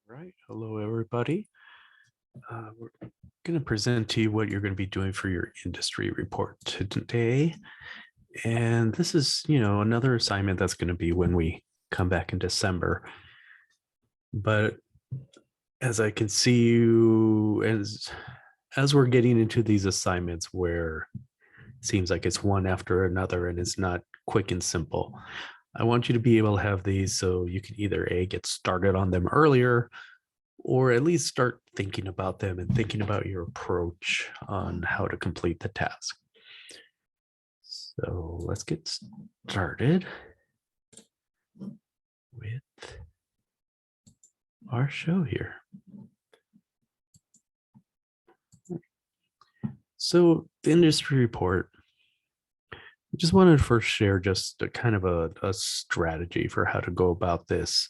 Right. Hello, everybody. We're going to present to you what you're going to be doing for your industry report today. And this is, another assignment that's going to be when we come back in December. But as I can see you, as we're getting into these assignments where it seems like it's one after another and it's not quick and simple, I want you to be able to have these so you can either get started on them earlier or at least start thinking about them and thinking about your approach on how to complete the task. So let's get started with our show here. So the industry report, I just wanted to first share just a kind of a strategy for how to go about this.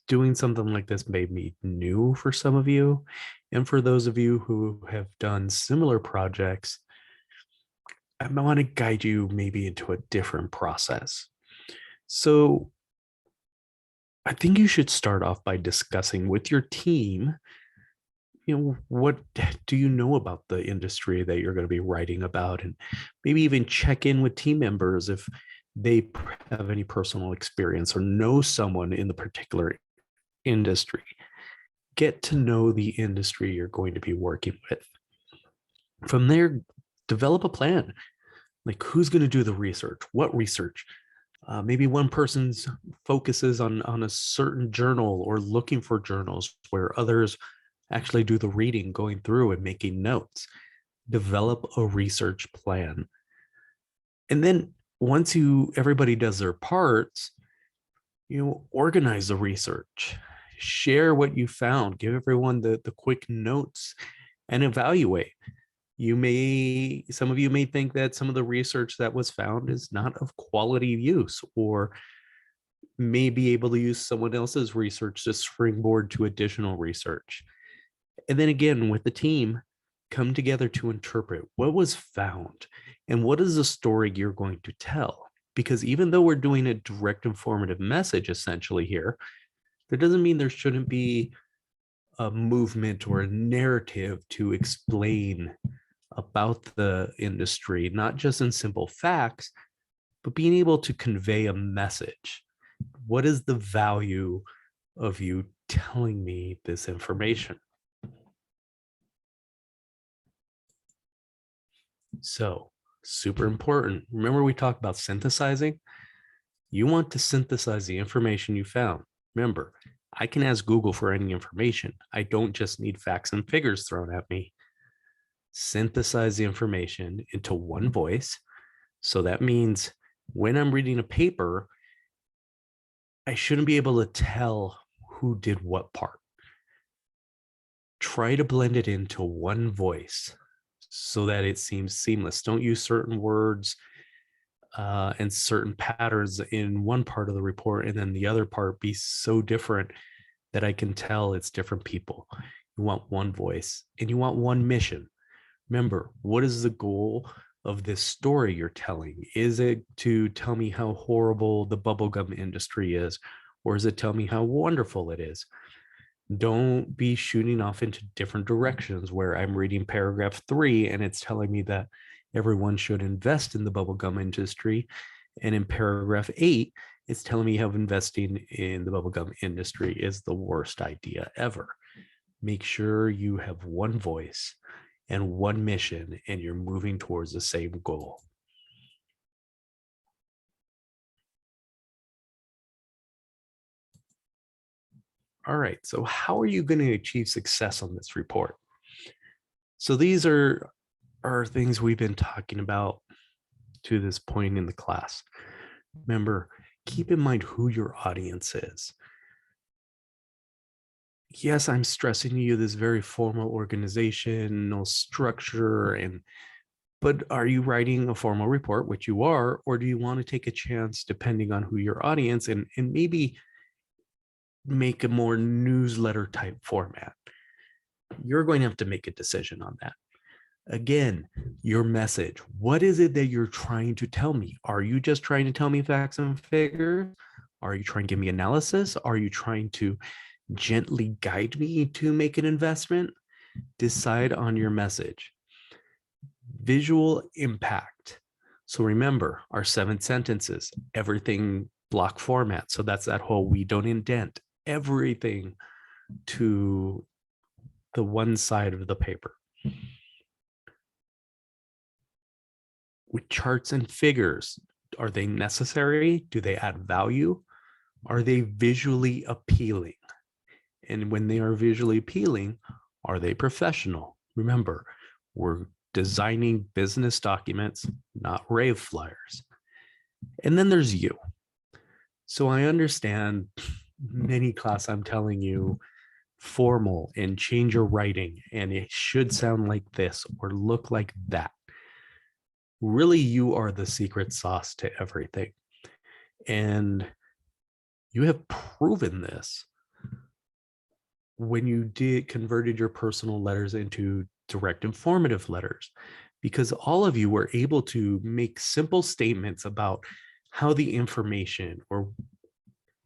Doing something like this may be new for some of you. And for those of you who have done similar projects, I want to guide you maybe into a different process. So I think you should start off by discussing with your team, what do you know about the industry that you're going to be writing about? And maybe even check in with team members if they have any personal experience or know someone in the particular industry. Get to know the industry you're going to be working with. From there, develop a plan. Like, who's going to do the research? What research? Maybe one person focuses on a certain journal or looking for journals, where others actually do the reading, going through and making notes. Develop a research plan. And then once everybody does their parts, organize the research. Share what you found. Give everyone the quick notes and evaluate. Some of you may think that some of the research that was found is not of quality use, or may be able to use someone else's research to springboard to additional research. And then again, with the team, come together to interpret what was found and what is the story you're going to tell. Because even though we're doing a direct informative message essentially here, that doesn't mean there shouldn't be a movement or a narrative to explain about the industry, not just in simple facts, but being able to convey a message. What is the value of you telling me this information? So, super important. Remember, we talked about synthesizing? You want to synthesize the information you found. Remember, I can ask Google for any information. I don't just need facts and figures thrown at me. Synthesize the information into one voice. So that means when I'm reading a paper, I shouldn't be able to tell who did what part. Try to blend it into one voice so that it seems seamless. Don't use certain words and certain patterns in one part of the report and then the other part be so different that I can tell it's different people. You want one voice and you want one mission. Remember, what is the goal of this story you're telling? Is it to tell me how horrible the bubblegum industry is, or is it tell me how wonderful it is? Don't be shooting off into different directions where I'm reading paragraph 3 and it's telling me that everyone should invest in the bubblegum industry. And in paragraph 8, it's telling me how investing in the bubblegum industry is the worst idea ever. Make sure you have one voice and one mission, and you're moving towards the same goal. All right, so how are you going to achieve success on this report? So these are things we've been talking about to this point in the class. Remember, keep in mind who your audience is. Yes, I'm stressing to you this very formal organizational structure, but are you writing a formal report, which you are, or do you want to take a chance depending on who your audience and maybe make a more newsletter type format? You're going to have to make a decision on that. Again, your message. What is it that you're trying to tell me? Are you just trying to tell me facts and figures? Are you trying to give me analysis? Are you trying to gently guide me to make an investment, decide on your message. Visual impact. So remember our 7 sentences, everything block format. So that's that whole we don't indent everything to the one side of the paper. With charts and figures, are they necessary? Do they add value? Are they visually appealing? And when they are visually appealing, are they professional? Remember, we're designing business documents, not rave flyers. And then there's you. So I understand many class I'm telling you formal and change your writing and it should sound like this or look like that. Really, you are the secret sauce to everything. And you have proven this when you converted your personal letters into direct informative letters, because all of you were able to make simple statements about how the information or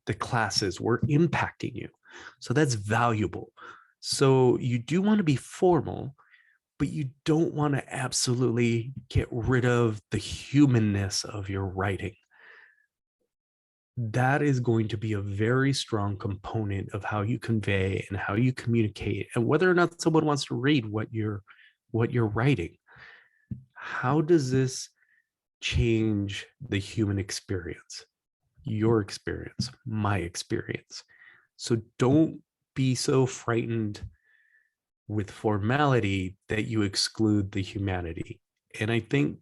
the classes were impacting you. So that's valuable. So you do want to be formal, but you don't want to absolutely get rid of the humanness of your writing. That is going to be a very strong component of how you convey and how you communicate and whether or not someone wants to read what you're writing. How does this change the human experience? Your experience, my experience. So don't be so frightened with formality that you exclude the humanity. And I think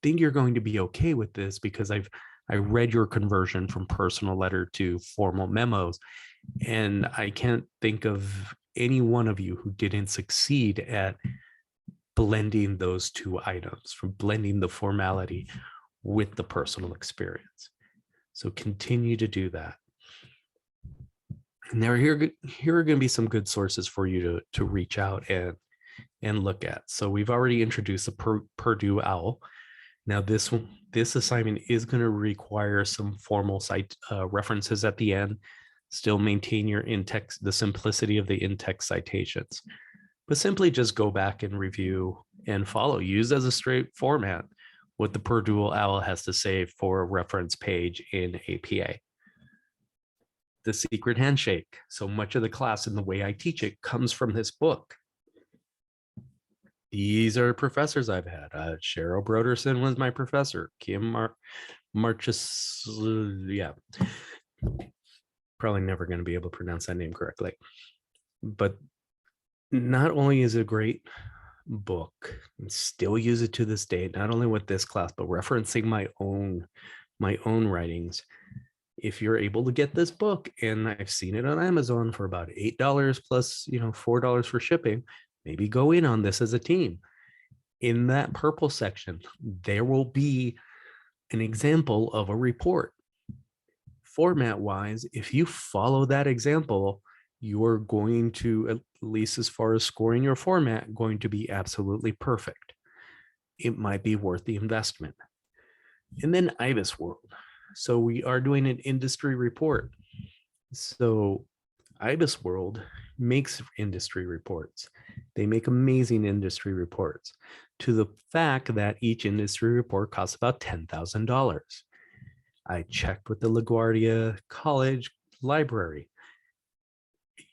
you're going to be okay with this because I read your conversion from personal letter to formal memos, and I can't think of any one of you who didn't succeed at blending those two items, from blending the formality with the personal experience. So continue to do that. And here are going to be some good sources for you to reach out and look at. So we've already introduced the Purdue OWL. Now this assignment is going to require some formal site references at the end. Still maintain your in-text, the simplicity of the in-text citations, but simply just go back and review and follow. Use as a straight format what the Purdue OWL has to say for a reference page in APA. The secret handshake. So much of the class and the way I teach it comes from this book. These are professors I've had. Cheryl Broderson was my professor. Kim Marchus, yeah. Probably never going to be able to pronounce that name correctly. But not only is it a great book, I still use it to this day, not only with this class, but referencing my own writings. If you're able to get this book, and I've seen it on Amazon for about $8 plus, $4 for shipping, maybe go in on this as a team. In that purple section, there will be an example of a report. Format wise, if you follow that example, you're going to, at least as far as scoring your format, going to be absolutely perfect. It might be worth the investment. And then IBIS World. So we are doing an industry report. So IBIS World makes industry reports. They make amazing industry reports, to the fact that each industry report costs about $10,000. I checked with the LaGuardia College Library.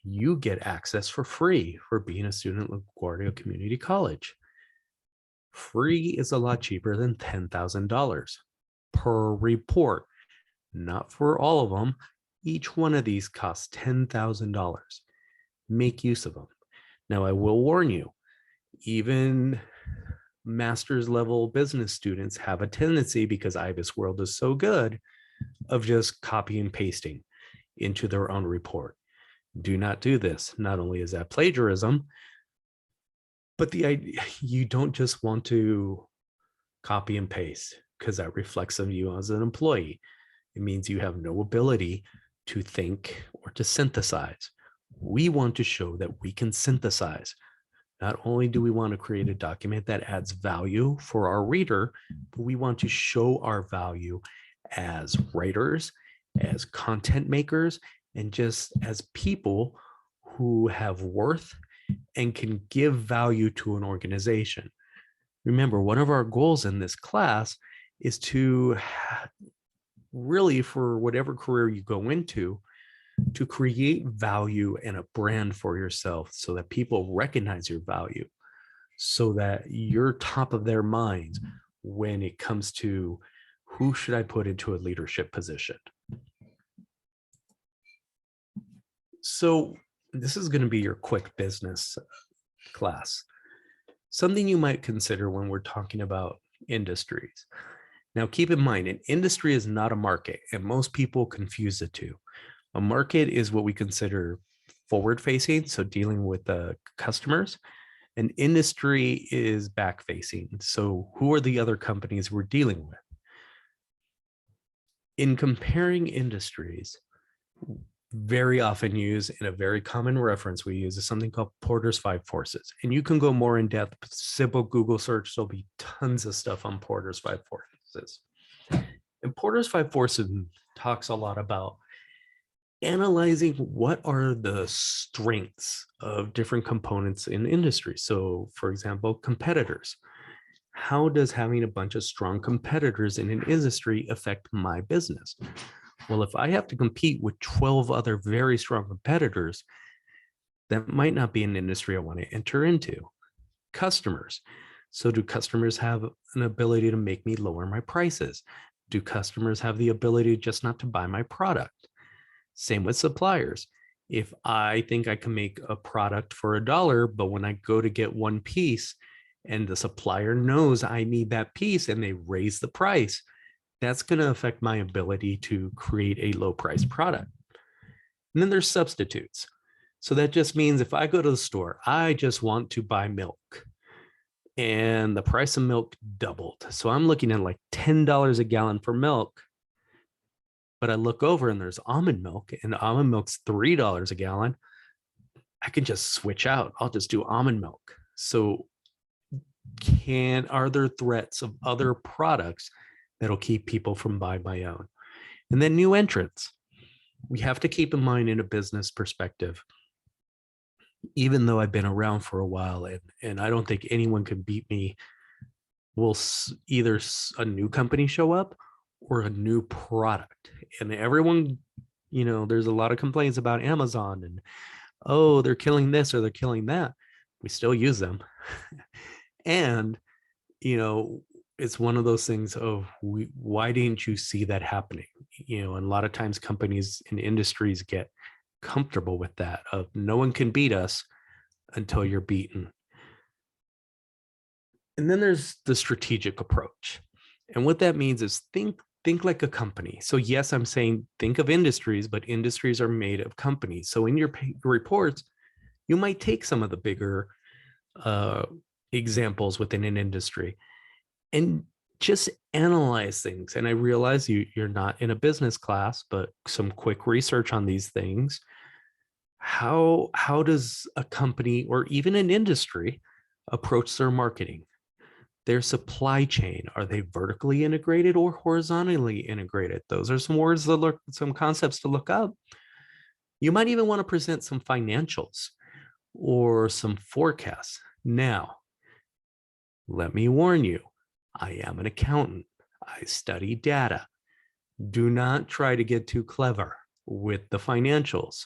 You get access for free for being a student at LaGuardia Community College. Free is a lot cheaper than $10,000 per report. Not for all of them. Each one of these costs $10,000. Make use of them. Now, I will warn you, even master's level business students have a tendency, because IBIS World is so good, of just copy and pasting into their own report. Do not do this. Not only is that plagiarism, but the idea, you don't just want to copy and paste because that reflects on you as an employee. It means you have no ability to think or to synthesize. We want to show that we can synthesize. Not only do we want to create a document that adds value for our reader, but we want to show our value as writers, as content makers, and just as people who have worth and can give value to an organization. Remember, one of our goals in this class is to really, for whatever career you go into, to create value and a brand for yourself so that people recognize your value, so that you're top of their minds when it comes to who should I put into a leadership position. So this is going to be your quick business class. Something you might consider when we're talking about industries. Now, keep in mind, an industry is not a market, and most people confuse the two. A market is what we consider forward facing, so dealing with the customers. An industry is back facing. So, who are the other companies we're dealing with? In comparing industries, very often used in a very common reference we use is something called Porter's Five Forces. And you can go more in depth, simple Google search, there'll be tons of stuff on Porter's Five Forces. And Porter's Five Forces talks a lot about analyzing what are the strengths of different components in industry. So for example, competitors. How does having a bunch of strong competitors in an industry affect my business? Well, if I have to compete with 12 other very strong competitors, that might not be an industry I want to enter into. Customers. So do customers have an ability to make me lower my prices? Do customers have the ability just not to buy my product? Same with suppliers. If I think I can make a product for $1, but when I go to get one piece and the supplier knows I need that piece and they raise the price, that's going to affect my ability to create a low price product. And then there's substitutes. So that just means if I go to the store, I just want to buy milk and the price of milk doubled. So I'm looking at like $10 a gallon for milk. But I look over and there's almond milk, and almond milk's $3 a gallon. I can just switch out. I'll just do almond milk. So are there threats of other products that'll keep people from buying my own? And then new entrants. We have to keep in mind in a business perspective, even though I've been around for a while and I don't think anyone can beat me, will either a new company show up or a new product. And everyone, there's a lot of complaints about Amazon and, oh, they're killing this or they're killing that. We still use them. And, it's one of those things of why didn't you see that happening? And a lot of times companies and industries get comfortable with that of no one can beat us until you're beaten. And then there's the strategic approach. And what that means is think like a company. So yes, I'm saying think of industries, but industries are made of companies. So in your reports, you might take some of the bigger examples within an industry and just analyze things. And I realize you're not in a business class, but some quick research on these things. How does a company or even an industry approach their marketing? Their supply chain, are they vertically integrated or horizontally integrated? Those are some words some concepts to look up. You might even want to present some financials or some forecasts. Now, let me warn you, I am an accountant. I study data. Do not try to get too clever with the financials.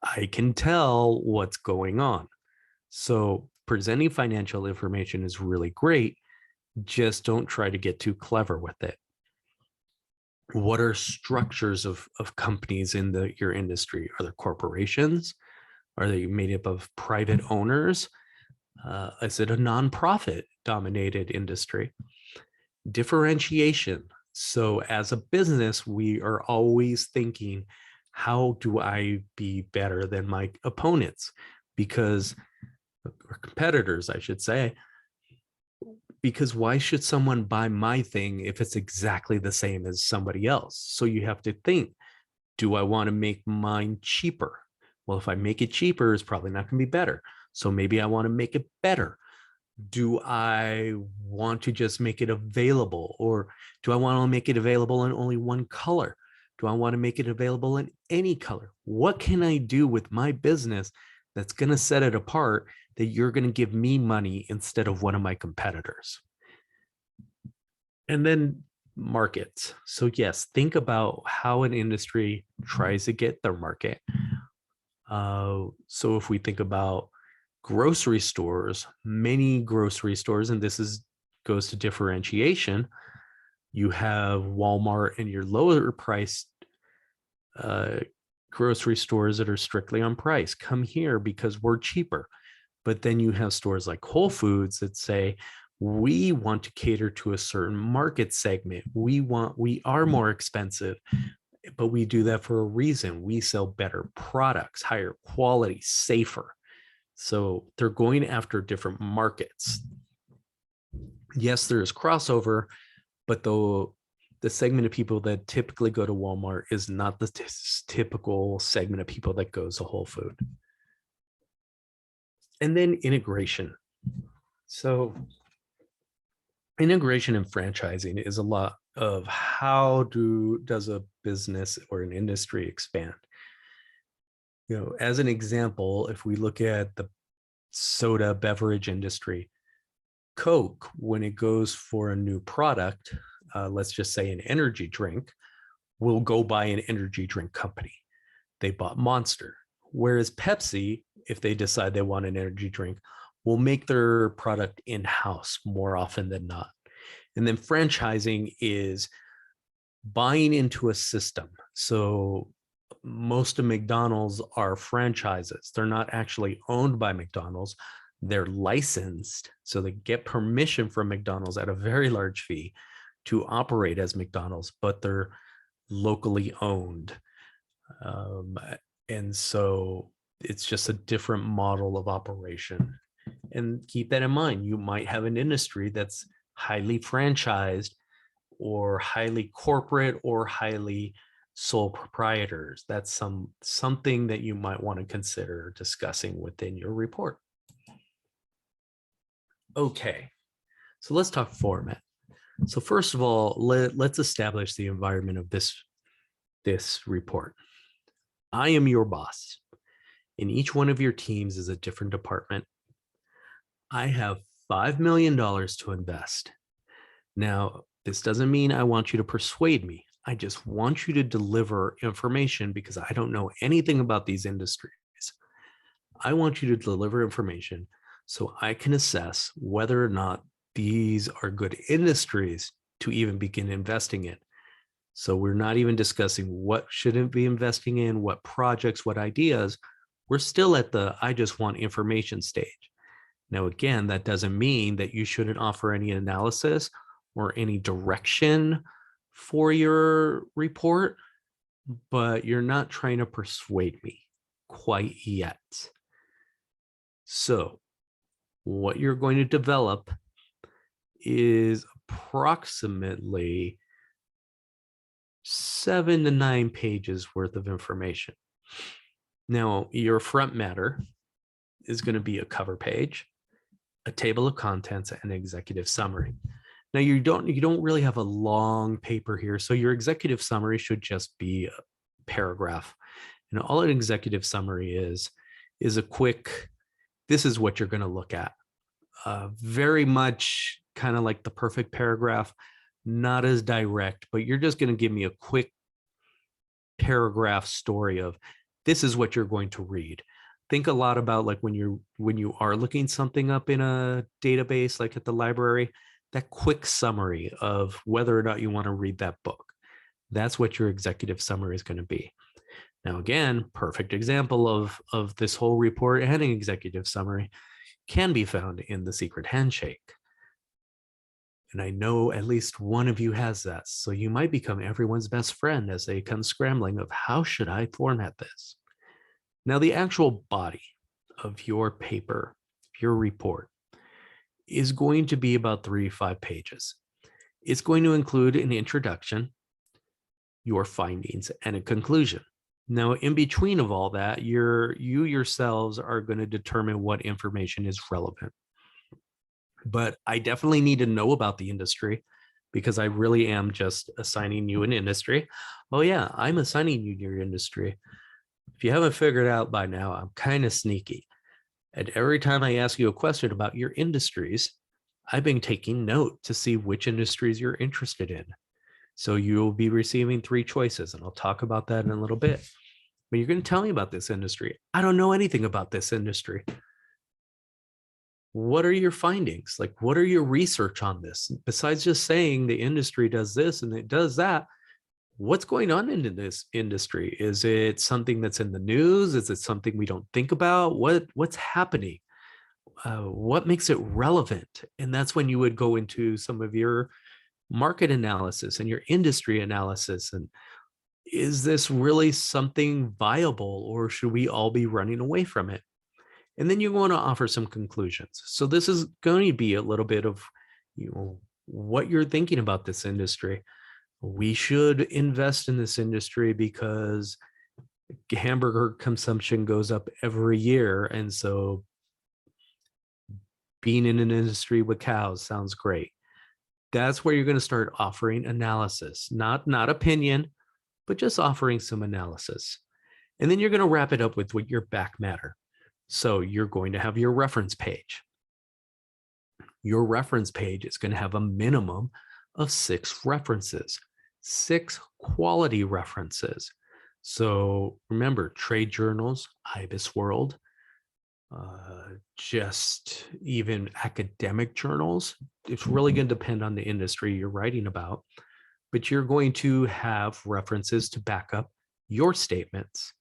I can tell what's going on. So presenting financial information is really great. Just don't try to get too clever with it. What are structures of companies in your industry? Are there corporations? Are they made up of private owners? Is it a nonprofit dominated industry? Differentiation. So as a business, we are always thinking, how do I be better than my opponents? Or competitors, I should say, because why should someone buy my thing if it's exactly the same as somebody else? So you have to think, do I want to make mine cheaper? Well, if I make it cheaper, it's probably not going to be better. So maybe I want to make it better. Do I want to just make it available, or do I want to make it available in only one color? Do I want to make it available in any color? What can I do with my business that's going to set it apart that you're going to give me money instead of one of my competitors? And then markets. So yes, think about how an industry tries to get their market. So if we think about grocery stores, many grocery stores, and this is goes to differentiation. You have Walmart and your lower priced grocery stores that are strictly on price. Come here because we're cheaper. But then you have stores like Whole Foods that say, we want to cater to a certain market segment. We are more expensive, but we do that for a reason. We sell better products, higher quality, safer. So they're going after different markets. Yes, there is crossover, but the segment of people that typically go to Walmart is not the typical segment of people that goes to Whole Food. And then integration. So integration and franchising is a lot of how does a business or an industry expand? As an example, if we look at the soda beverage industry, Coke, when it goes for a new product, let's just say an energy drink, will go buy an energy drink company. They bought Monster. Whereas Pepsi, if they decide they want an energy drink, will make their product in-house more often than not. And then franchising is buying into a system. So most of McDonald's are franchises. They're not actually owned by McDonald's. They're licensed. So they get permission from McDonald's at a very large fee to operate as McDonald's, but they're locally owned. And so it's just a different model of operation. And keep that in mind. You might have an industry that's highly franchised or highly corporate or highly sole proprietors. That's something that you might want to consider discussing within your report. Okay, so let's talk format. So first of all, let's establish the environment of this report. I am your boss, and each one of your teams is a different department. I have $5 million to invest. Now, this doesn't mean I want you to persuade me. I just want you to deliver information because I don't know anything about these industries. I want you to deliver information so I can assess whether or not these are good industries to even begin investing in. So we're not even discussing what shouldn't be investing in, what projects, what ideas. We're still at the I just want information stage. Now, again, that doesn't mean that you shouldn't offer any analysis or any direction for your report, but you're not trying to persuade me quite yet. So what you're going to develop is approximately 7 to 9 pages worth of information. Now, your front matter is going to be a cover page, a table of contents, and an executive summary. Now, you don't really have a long paper here, so your executive summary should just be a paragraph. And all an executive summary is a quick, this is what you're going to look at. Very much kind of like the perfect paragraph, not as direct, but you're just going to give me a quick paragraph story of this is what you're going to read. Think a lot about like when you are looking something up in a database, like at the library, that quick summary of whether or not you want to read that book. That's what your executive summary is going to be. Now, again, perfect example of this whole report and an executive summary can be found in the secret handshake. And I know at least one of you has that. So you might become everyone's best friend as they come scrambling of how should I format this? Now, the actual body of your paper, your report, is going to be about 3 to 5 pages. It's going to include an introduction, your findings, and a conclusion. Now, in between of all that, you yourselves are going to determine what information is relevant. But I definitely need to know about the industry because I really am just assigning you an industry. Oh yeah, I'm assigning you your industry. If you haven't figured out by now, I'm kind of sneaky. And every time I ask you a question about your industries, I've been taking note to see which industries you're interested in. So you'll be receiving 3 choices, and I'll talk about that in a little bit. But you're going to tell me about this industry. I don't know anything about this industry. What are your findings? Like, what are your research on this? Besides just saying the industry does this and it does that, what's going on in this industry? Is it something that's in the news? Is it something we don't think about? What's happening? What makes it relevant? And that's when you would go into some of your market analysis and your industry analysis. And is this really something viable, or should we all be running away from it? And then you want to offer some conclusions. So this is going to be a little bit of, what you're thinking about this industry. We should invest in this industry because hamburger consumption goes up every year. And so being in an industry with cows sounds great. That's where you're going to start offering analysis, not opinion, but just offering some analysis. And then you're going to wrap it up with your back matter. So you're going to have your reference page. Your reference page is going to have a minimum of 6 references, 6 quality references. So remember, trade journals, IBIS World, just even academic journals. It's really going to depend on the industry you're writing about, but you're going to have references to back up your statements.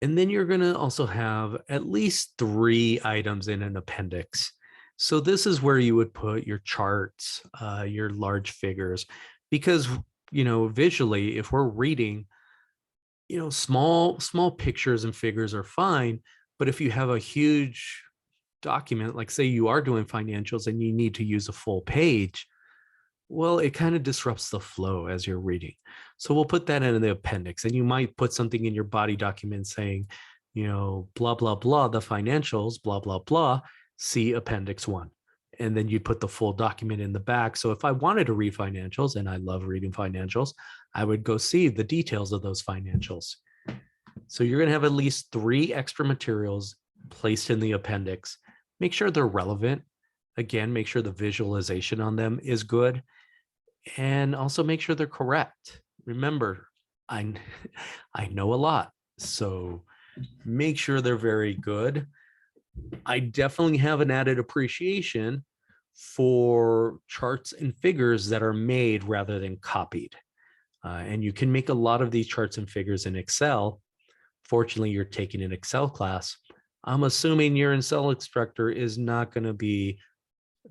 And then you're going to also have at least 3 items in an appendix. So this is where you would put your charts, your large figures, because, visually, if we're reading, small pictures and figures are fine. But if you have a huge document, like say you are doing financials and you need to use a full page, well, it kind of disrupts the flow as you're reading. So we'll put that in the appendix, and you might put something in your body document saying, blah, blah, blah, the financials, blah, blah, blah, see appendix 1. And then you put the full document in the back. So if I wanted to read financials, and I love reading financials, I would go see the details of those financials. So you're going to have at least 3 extra materials placed in the appendix. Make sure they're relevant. Again, make sure the visualization on them is good, and also make sure they're correct. Remember, I know a lot, so make sure they're very good. I definitely have an added appreciation for charts and figures that are made rather than copied. And you can make a lot of these charts and figures in Excel. Fortunately, you're taking an Excel class. I'm assuming your Excel instructor is not going to be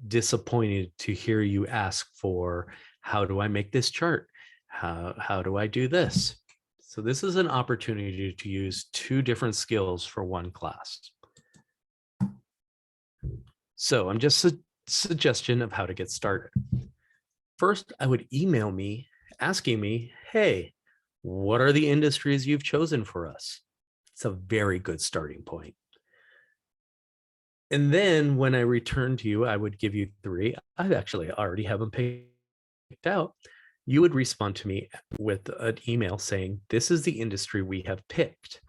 disappointed to hear you ask for, how do I make this chart? How do I do this? So this is an opportunity to use 2 different skills for one class. So I'm just a suggestion of how to get started. First, I would email me asking me, hey, what are the industries you've chosen for us? It's a very good starting point. And then when I return to you, I would give you 3. I actually already have them picked out. You would respond to me with an email saying, this is the industry we have picked.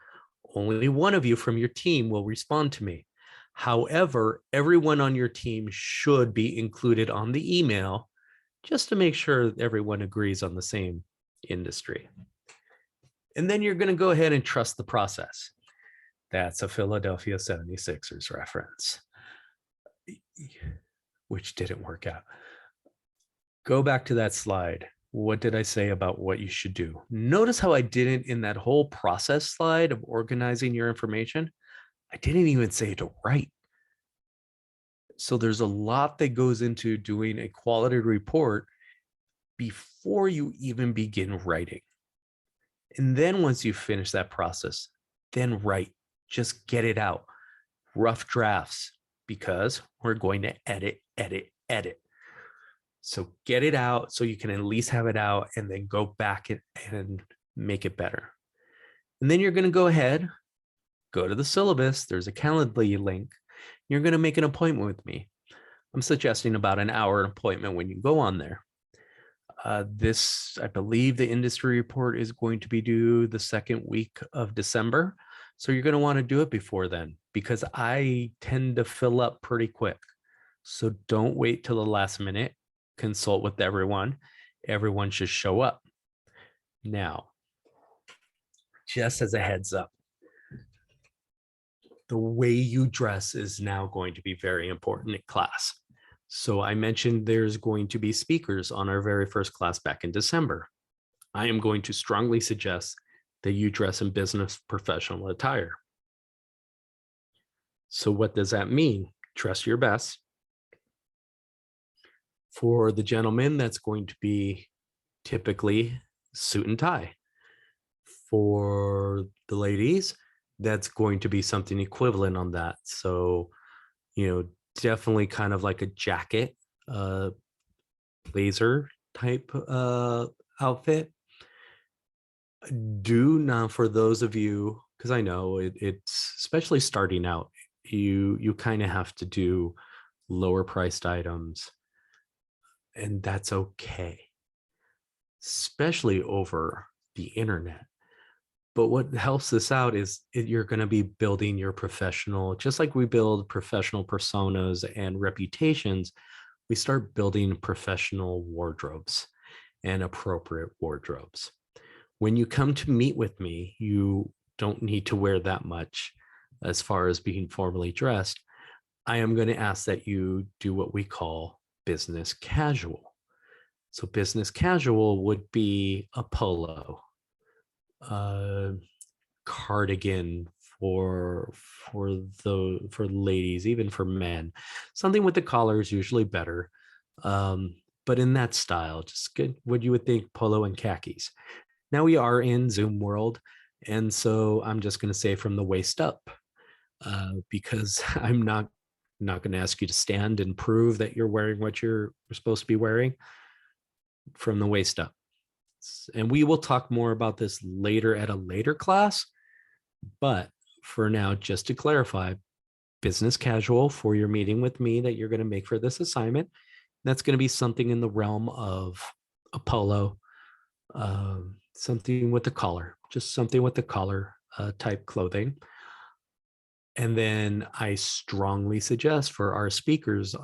Only one of you from your team will respond to me. However, everyone on your team should be included on the email just to make sure everyone agrees on the same industry. And then you're going to go ahead and trust the process. That's a Philadelphia 76ers reference, which didn't work out. Go back to that slide. What did I say about what you should do? Notice how I didn't, in that whole process slide of organizing your information, I didn't even say to write. So there's a lot that goes into doing a quality report before you even begin writing. And then once you finish that process, then write. Just get it out. Rough drafts, because we're going to edit. So get it out so you can at least have it out, and then go back and make it better. And then you're going to go ahead, go to the syllabus. There's a Calendly link. You're going to make an appointment with me. I'm suggesting about an hour appointment when you go on there. I believe the industry report is going to be due the second week of December. So you're going to want to do it before then because I tend to fill up pretty quick. So don't wait till the last minute. Consult with everyone. Everyone should show up. Now, just as a heads up, the way you dress is now going to be very important in class. So I mentioned there's going to be speakers on our very first class back in December. I am going to strongly suggest that you dress in business professional attire. So what does that mean? Dress your best. For the gentlemen, that's going to be typically suit and tie. For the ladies, that's going to be something equivalent on that. So, definitely kind of like a jacket, blazer type outfit. Do not, for those of you, because I know it's especially starting out, you kind of have to do lower priced items, and that's okay, especially over the internet. But what helps this out is you're going to be building your professional, just like we build professional personas and reputations, we start building professional wardrobes and appropriate wardrobes. When you come to meet with me, you don't need to wear that much as far as being formally dressed. I am going to ask that you do what we call business casual. So business casual would be a polo, cardigan for ladies, even for men. Something with the collar is usually better. But in that style, just get what you would think polo and khakis. Now we are in Zoom world, and so I'm just going to say from the waist up, because I'm not going to ask you to stand and prove that you're wearing what you're supposed to be wearing. From the waist up. And we will talk more about this later at a later class. But for now, just to clarify, business casual for your meeting with me that you're going to make for this assignment. That's going to be something in the realm of a polo, something with the collar, just something with the collar type clothing. And then I strongly suggest for our speakers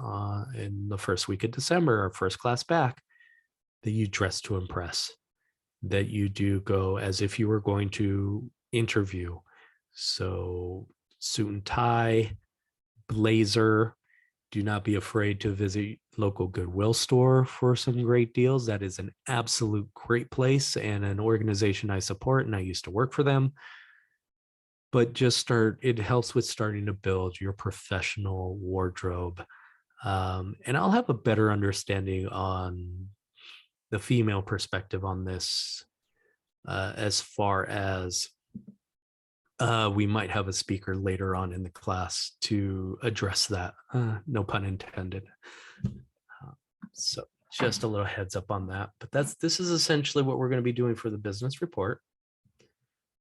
in the first week of December, our first class back, that you dress to impress, that you do go as if you were going to interview. So suit and tie, blazer. Do not be afraid to visit local Goodwill store for some great deals. That is an absolute great place and an organization I support, and I used to work for them. But it helps with starting to build your professional wardrobe. And I'll have a better understanding on the female perspective on this, as far as we might have a speaker later on in the class to address that. No pun intended. So just a little heads up on that. But this is essentially what we're going to be doing for the business report.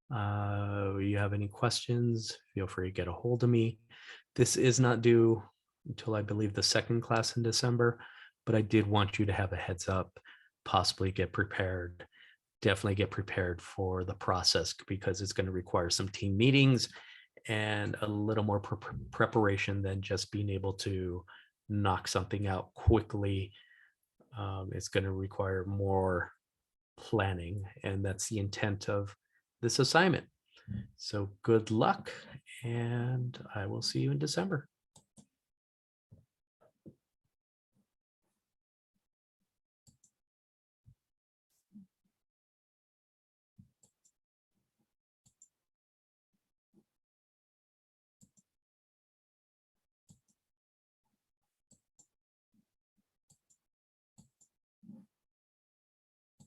You have any questions, feel free to get a hold of me. This is not due until I believe the second class in December, but I did want you to have a heads up, possibly get prepared. Definitely get prepared for the process because it's going to require some team meetings and a little more preparation than just being able to knock something out quickly. It's going to require more planning, and that's the intent of this assignment. So good luck, and I will see you in December.